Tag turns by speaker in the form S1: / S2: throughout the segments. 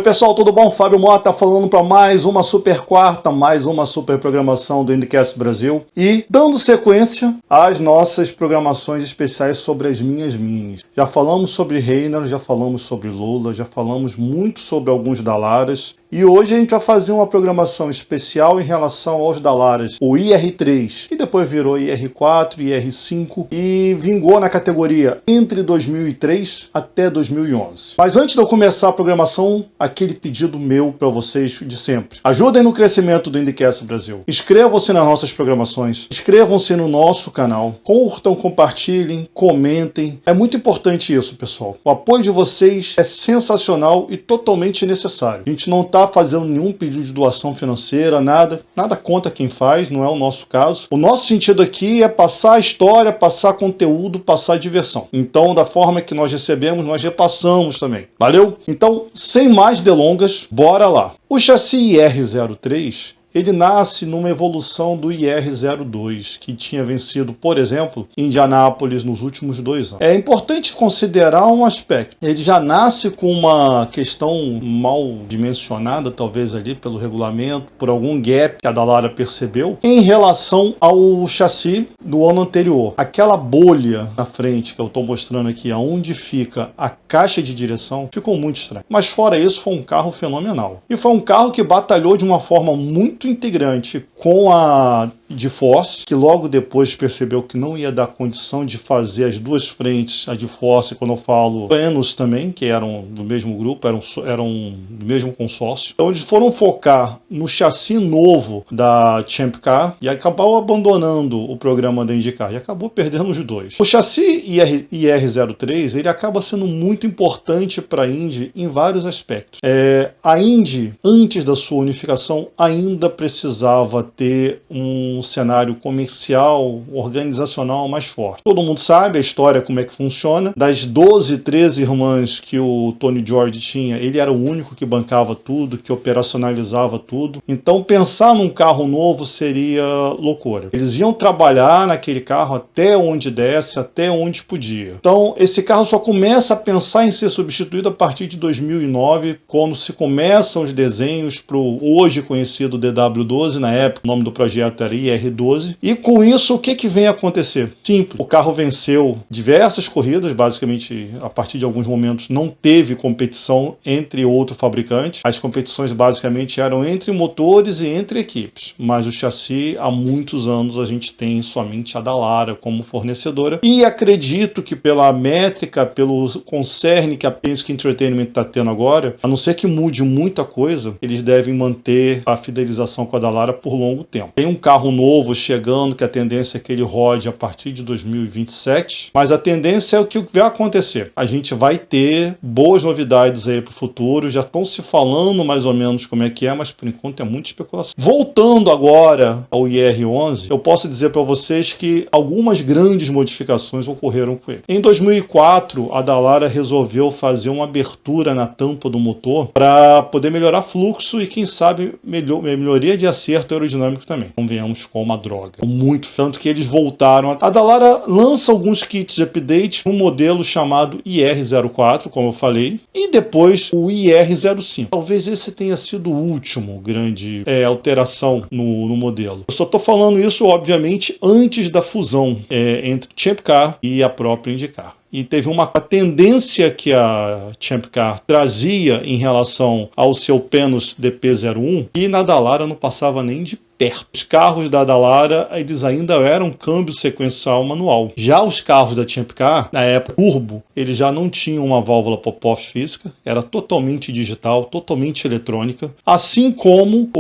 S1: pessoal, tudo bom? Fábio Mota falando para mais uma super quarta, mais uma super programação do IndyCast Brasil e dando sequência às nossas programações especiais sobre as minhas minis. Já falamos sobre Reynolds, já falamos sobre Lula, já falamos muito sobre alguns Dallaras e hoje a gente vai fazer uma programação especial em relação aos Dallaras, o IR3, que depois virou IR4, IR5 e vingou na categoria entre 2003 até 2011. Mas antes de eu começar a programação, aquele pedido meu para vocês de sempre. Ajudem no crescimento do IndyCast Brasil. Inscrevam-se nas nossas programações, inscrevam-se no nosso canal, curtam, compartilhem, comentem. É muito importante isso, pessoal. O apoio de vocês é sensacional e totalmente necessário. A gente não está fazendo nenhum pedido de doação financeira, nada contra quem faz, não é o nosso caso. O nosso sentido aqui é passar a história, passar conteúdo, passar diversão. Então, da forma que nós recebemos, nós repassamos também. Valeu? Então, sem mais delongas, bora lá. O chassi IR03, ele nasce numa evolução do IR02, que tinha vencido, por exemplo, Indianápolis nos últimos 2 anos. É importante considerar um aspecto. Ele já nasce com uma questão mal dimensionada, talvez ali pelo regulamento, por algum gap que a Dallara percebeu, em relação ao chassi do ano anterior. Aquela bolha na frente que eu estou mostrando aqui, onde fica a caixa de direção, ficou muito estranho. Mas fora isso, foi um carro fenomenal. E foi um carro que batalhou de uma forma muito integrante com a D-Force, que logo depois percebeu que não ia dar condição de fazer as duas frentes, a D-Force, quando eu falo Venus também, que eram do mesmo grupo, eram do mesmo consórcio. Então eles foram focar no chassi novo da Champ Car e acabou abandonando o programa da IndyCar e acabou perdendo os dois. O chassi IR03, ele acaba sendo muito importante para a Indy em vários aspectos. A Indy, antes da sua unificação, ainda precisava ter um cenário comercial, organizacional mais forte. Todo mundo sabe a história, como é que funciona. Das 12, 13 irmãs que o Tony George tinha, ele era o único que bancava tudo, que operacionalizava tudo. Então pensar num carro novo seria loucura. Eles iam trabalhar naquele carro até onde desse, até onde podia. Então esse carro só começa a pensar em ser substituído a partir de 2009, quando se começam os desenhos para o hoje conhecido DW12, na época o nome do projeto era IR12, e com isso o que vem a acontecer? Simples, o carro venceu diversas corridas, basicamente a partir de alguns momentos não teve competição entre outro fabricante, as competições basicamente eram entre motores e entre equipes, mas o chassi há muitos anos a gente tem somente a Dallara como fornecedora, e acredito que pela métrica, pelo concerne que a Penske Entertainment está tendo agora, a não ser que mude muita coisa, eles devem manter a fidelização com a Dallara por longo tempo. Tem um carro novo chegando, que a tendência é que ele rode a partir de 2027, mas a tendência é o que vai acontecer. A gente vai ter boas novidades aí para o futuro, já estão se falando mais ou menos como é que é, mas por enquanto é muita especulação. Voltando agora ao IR11, eu posso dizer para vocês que algumas grandes modificações ocorreram com ele. Em 2004, a Dallara resolveu fazer uma abertura na tampa do motor para poder melhorar fluxo e, quem sabe, melhoria de acerto aerodinâmico também. Convenhamos, com uma droga. Muito. Tanto que eles voltaram. A Dallara lança alguns kits de update, um modelo chamado IR04, como eu falei, e depois o IR05. Talvez esse tenha sido o último grande alteração no modelo. Eu só estou falando isso, obviamente, antes da fusão entre Champ Car e a própria IndyCar. E teve uma tendência que a Champ Car trazia em relação ao seu Penus DP01, e na Dallara não passava nem de perto. Os carros da Dallara, eles ainda eram câmbio sequencial manual. Já os carros da Champ Car, na época turbo, eles já não tinham uma válvula pop-off física, era totalmente digital, totalmente eletrônica, assim como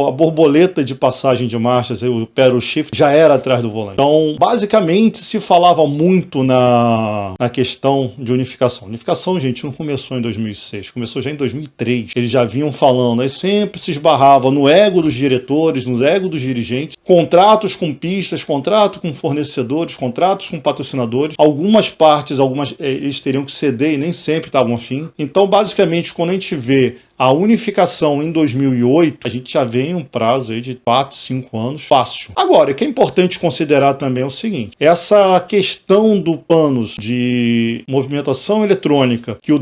S1: a borboleta de passagem de marchas, o pedal shift, já era atrás do volante. Então, basicamente, se falava muito na questão de unificação. Unificação, gente, não começou em 2006, começou já em 2003. Eles já vinham falando, aí sempre se esbarrava no ego dos diretores, no ego dos dirigentes, contratos com pistas, contrato com fornecedores, contratos com patrocinadores, algumas partes, eles teriam que ceder e nem sempre estavam afim. Então, basicamente, quando a gente vê A unificação em 2008, a gente já vem em um prazo aí de 4, 5 anos, fácil. Agora, o que é importante considerar também é o seguinte, essa questão do PANOS de movimentação eletrônica que o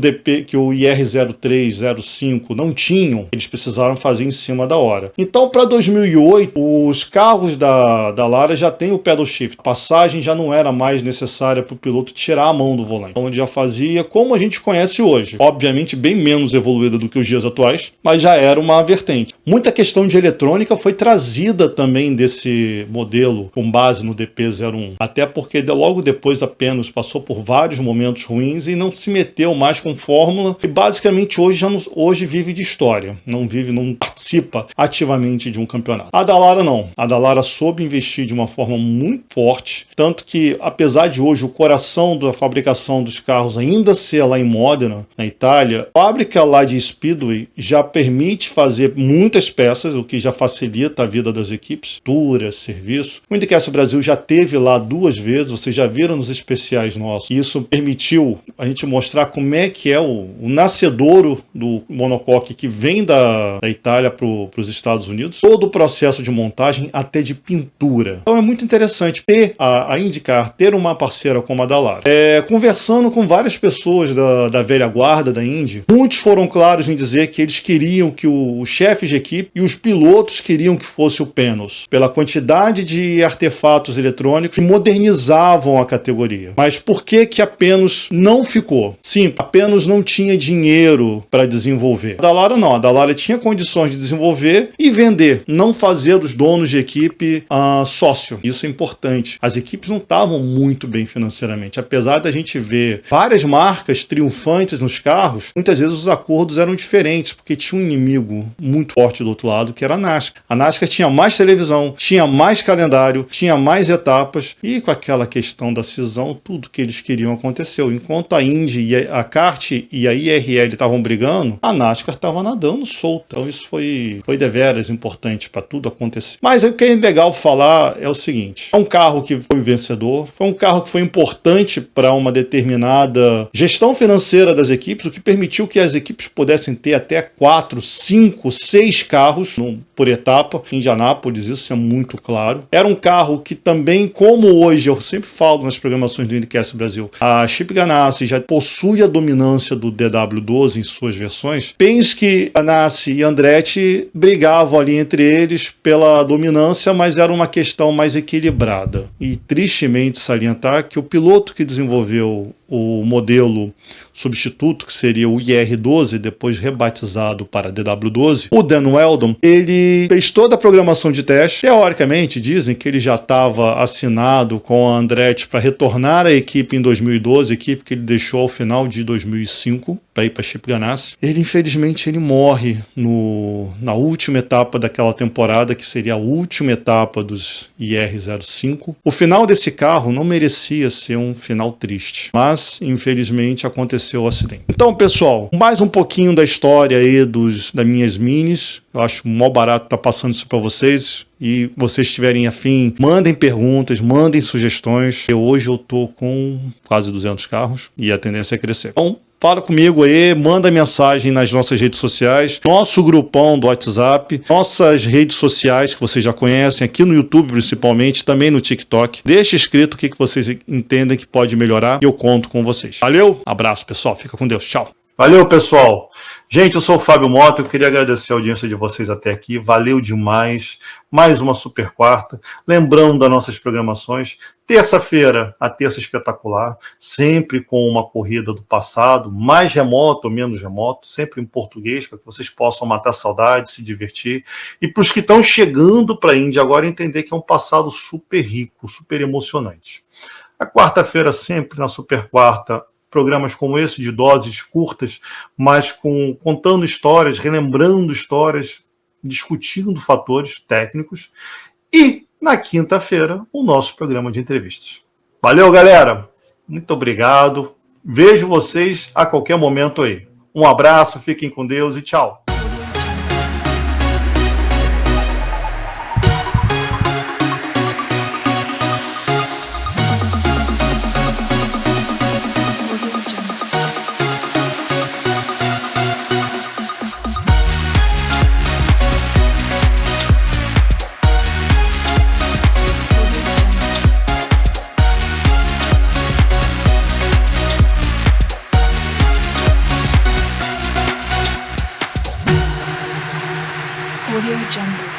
S1: IR03, 05 não tinham, eles precisaram fazer em cima da hora. Então, para 2008, os carros da Lara já tem o pedal shift. A passagem já não era mais necessária para o piloto tirar a mão do volante. Então, ele já fazia como a gente conhece hoje. Obviamente, bem menos evoluída do que os dias atuais, mas já era uma vertente. Muita questão de eletrônica foi trazida também desse modelo com base no DP01. Até porque logo depois a Penos passou por vários momentos ruins e não se meteu mais com fórmula. E basicamente hoje vive de história. Não participa ativamente de um campeonato. A Dallara não. A Dallara soube investir de uma forma muito forte. Tanto que, apesar de hoje o coração da fabricação dos carros ainda ser lá em Modena, na Itália, a fábrica lá de Speedway já permite fazer muitas peças, o que já facilita a vida das equipes, serviço. O IndyCar Brasil já teve lá 2 vezes, vocês já viram nos especiais nossos. Isso permitiu a gente mostrar como é que é o nascedouro do monocoque que vem da Itália para os Estados Unidos. Todo o processo de montagem até de pintura. Então é muito interessante ter a IndyCar, ter uma parceira como a Dallara. Conversando com várias pessoas da velha guarda da Indy, muitos foram claros em dizer que eles queriam que os chefes de equipe e os pilotos queriam que fosse o Penos, pela quantidade de artefatos eletrônicos que modernizavam a categoria. Mas por que a Penos não ficou? Sim, a Penos não tinha dinheiro para desenvolver. A Dallara não. A Dallara tinha condições de desenvolver e vender, não fazer dos donos de equipe sócio. Isso é importante. As equipes não estavam muito bem financeiramente. Apesar da gente ver várias marcas triunfantes nos carros, muitas vezes os acordos eram diferentes, porque tinha um inimigo muito forte do outro lado, que era a NASCAR. A NASCAR tinha mais televisão, tinha mais calendário, tinha mais etapas, e com aquela questão da cisão, tudo que eles queriam aconteceu. Enquanto a Indy, a kart e a IRL estavam brigando, a NASCAR estava nadando solta. Então isso foi deveras importante para tudo acontecer. Mas o que é legal falar é o seguinte, é um carro que foi vencedor, foi um carro que foi importante para uma determinada gestão financeira das equipes, o que permitiu que as equipes pudessem ter até 4, 5, 6 carros por etapa. Em Indianápolis, isso é muito claro. Era um carro que também, como hoje eu sempre falo nas programações do IndyCar Brasil, a Chip Ganassi já possui a dominância do DW12 em suas versões. Penske, Ganassi e Andretti brigavam ali entre eles pela dominância, mas era uma questão mais equilibrada. E tristemente salientar que o piloto que desenvolveu o modelo substituto, que seria o IR12, depois rebatizado para DW12, o Dan Weldon, ele fez toda a programação de teste. Teoricamente, dizem que ele já estava assinado com a Andretti para retornar à equipe em 2012, equipe que ele deixou ao final de 2005 para ir para Chip Ganassi. Infelizmente, ele morre na última etapa daquela temporada, que seria a última etapa dos IR05. O final desse carro não merecia ser um final triste, mas infelizmente aconteceu o acidente. Então, pessoal, mais um pouquinho da história aí das minhas minis. Eu acho mó barato estar passando isso para vocês. E vocês estiverem afim, mandem perguntas, mandem sugestões. Hoje eu tô com quase 200 carros e a tendência é crescer. Então, fala comigo aí, manda mensagem nas nossas redes sociais, nosso grupão do WhatsApp, nossas redes sociais que vocês já conhecem, aqui no YouTube principalmente, também no TikTok. Deixa escrito o que vocês entendem que pode melhorar e eu conto com vocês. Valeu, abraço pessoal, fica com Deus, tchau. Valeu pessoal. Gente, eu sou o Fábio Mota, eu queria agradecer a audiência de vocês até aqui, valeu demais, mais uma super quarta, lembrando das nossas programações, terça-feira, a terça espetacular, sempre com uma corrida do passado, mais remoto ou menos remoto, sempre em português, para que vocês possam matar saudade, se divertir, e para os que estão chegando para a Índia agora entender que é um passado super rico, super emocionante. A quarta-feira sempre na super quarta, programas como esse, de doses curtas, mas contando histórias, relembrando histórias, discutindo fatores técnicos. E, na quinta-feira, o nosso programa de entrevistas. Valeu, galera! Muito obrigado. Vejo vocês a qualquer momento aí. Um abraço, fiquem com Deus e tchau!
S2: Audio Jungle.